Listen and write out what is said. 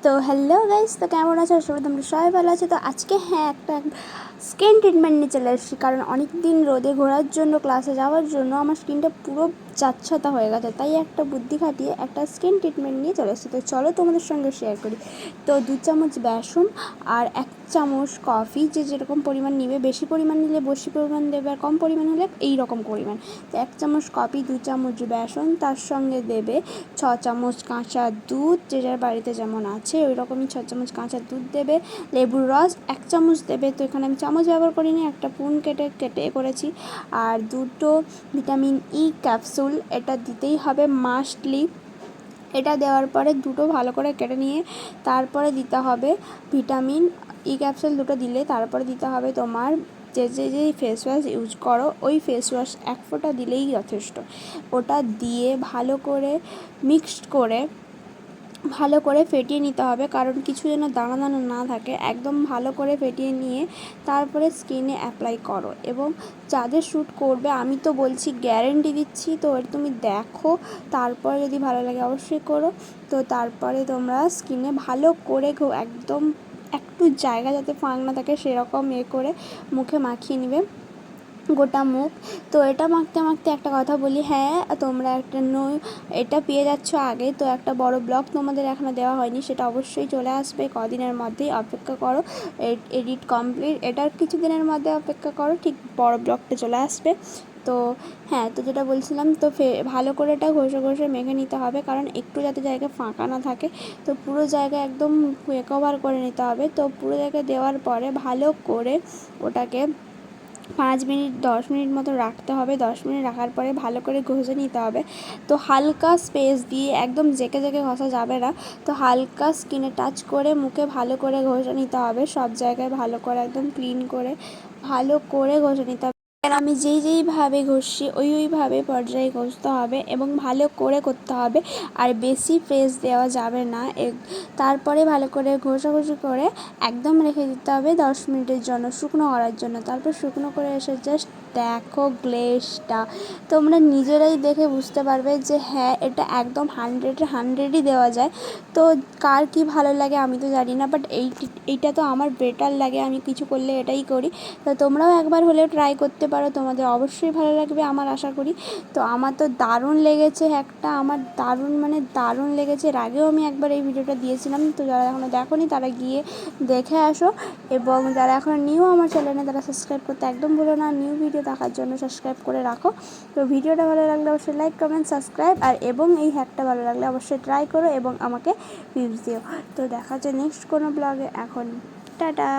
তো hello guys, তো কেমন আছো? আসলে তোমরা সবাই ভালো আছো। তো আজকে একটা স্কিন ট্রিটমেন্ট নিয়ে চলে এসেছি, কারণ অনেক দিন রোদে ঘোরার জন্য, ক্লাসে যাওয়ার জন্য আমার স্কিনটা পুরো যাচ্ছাতা হয়ে গেছে। তাই একটা বুদ্ধি খাটিয়ে একটা স্কিন ট্রিটমেন্ট নিয়ে চলে এসেছি। তো চলো তোমাদের সঙ্গে শেয়ার করি। তো 2 চামচ বেসন আর 1 চামচ কফি, যে যেরকম পরিমাণ নেবে, বেশি পরিমাণ নিলে বেশি পরিমাণ দেবে, আর কম পরিমাণ হলে এই রকম পরিমাণ। তো 1 চামচ কফি, 2 চামচ বেসন, তার সঙ্গে দেবে 6 চামচ কাঁচা দুধ, যে যার বাড়িতে যেমন আছে ওই রকমই 6 চামচ কাঁচা দুধ দেবে। লেবুর রস 1 চামচ দেবে। তো এখানে আমি চামচ ব্যবহার করিনি, একটা পুন কেটে করেছি। আর 2টো ভিটামিন ই ক্যাপসুল, এটা দিতেই হবে মাস্টলি। এটা দেওয়ার পরে 2টো ভালো করে কেটে নিয়ে তারপরে দিতে হবে ভিটামিন ই ক্যাপসুল। 2টো দিলে তারপরে দিতে হবে তোমার যে ফেস ওয়াশ ইউজ করো, ওই ফেস ওয়াশ 1 ফোঁটা দিলেই যথেষ্ট। ওটা দিয়ে ভালো করে মিক্সড করে ভালো করে ফেটিয়ে নিতে হবে, কারণ কিছু যেন দানা দানা না থাকে। একদম ভালো করে ফেটিয়ে নিয়ে তারপরে স্কিনে অ্যাপ্লাই করো, এবং যাদের শ্যুট করবে আমি তো বলছি, গ্যারেন্টি দিচ্ছি। তো তুমি দেখো, তারপরে যদি ভালো লাগে অবশ্যই করো। তো তারপরে তোমরা স্কিনে ভালো করে একদম একটু জায়গা যাতে ফাঁক না থাকে সেরকম করে মুখে মাখিয়ে নেবে গোটা মুখ। তো এটা মাখতে মাখতে একটা কথা বলি, হ্যাঁ তোমরা এটা পেয়ে যাচ্ছ আগে। তো একটা বড় ব্লগ তোমাদের এখনও দেওয়া হয়নি, সেটা অবশ্যই চলে আসবে কদিনের মধ্যেই, অপেক্ষা করো। এডিট কমপ্লিট, এটার কিছু দিনের মধ্যে অপেক্ষা করো, ঠিক বড় ব্লগটা চলে আসবে। তো হ্যাঁ, তো যেটা বলছিলাম, তো ভালো করে এটা ঘষে মেখে নিতে হবে, কারণ একটু যাতে জায়গা ফাঁকা না থাকে। তো পুরো জায়গা একদম কভার করে নিতে হবে। তো পুরো জায়গায় দেওয়ার পরে ভালো করে ওটাকে 5 মিনিট 10 মিনিট মতো রাখতে হবে। 10 মিনিট রাখার পরে ভালো করে ঘষে নিতে হবে। তো হালকা স্পেস দিয়ে, একদম জেকে ঘষা যাবে না। তো হালকা স্কিনে টাচ করে মুখে ভালো করে ঘষে নিতে হবে, সব জায়গায় ভালো করে একদম ক্লিন করে ভালো করে ঘষে নিতে হবে। আমি যেইভাবে ঘষছি ওইভাবে পর্যায়ে ঘষতে হবে, এবং ভালো করে করতে হবে। আর বেশি প্রেস দেওয়া যাবে না। তারপরে ভালো করে ঘষাঘষি করে একদম রেখে দিতে হবে 10 মিনিটের জন্য, শুকনো করার জন্য। তারপর শুকনো করে এসে জাস্ট দেখো গ্লেজটা, তোমরা নিজেরাই দেখে বুঝতে পারবে যে হ্যাঁ, এটা একদম 100-100ই দেওয়া যায়। তো কার কী ভালো লাগে আমি তো জানি না, বাট এইটা তো আমার বেটার লাগে, আমি কিছু করলে এটাই করি। তো তোমরাও একবার হলেও ট্রাই করতে পারো, তোমাদের অবশ্যই ভালো লাগবে আমার আশা করি। তো আমার তো দারুণ লেগেছে, আমার দারুণ লেগেছে। এর আগেও আমি একবার এই ভিডিওটা দিয়েছিলাম। তো যারা এখনও দেখোনি তারা গিয়ে দেখে আসো, এবং যারা এখন নিউ আমার চ্যানেলে, তারা সাবস্ক্রাইব করতে একদম ভুলো না। নিউ ভিডিও দেখার জন্য সাবস্ক্রাইব করে রাখো। তো ভিডিওটা ভালো লাগলে অবশ্যই লাইক, কমেন্ট, সাবস্ক্রাইব, আর এবং এই হ্যাকটা ভালো লাগলে অবশ্যই ট্রাই করো এবং আমাকে টিপস দিও। তো দেখা যায় নেক্সট কোনো ব্লগে। এখন টাটা।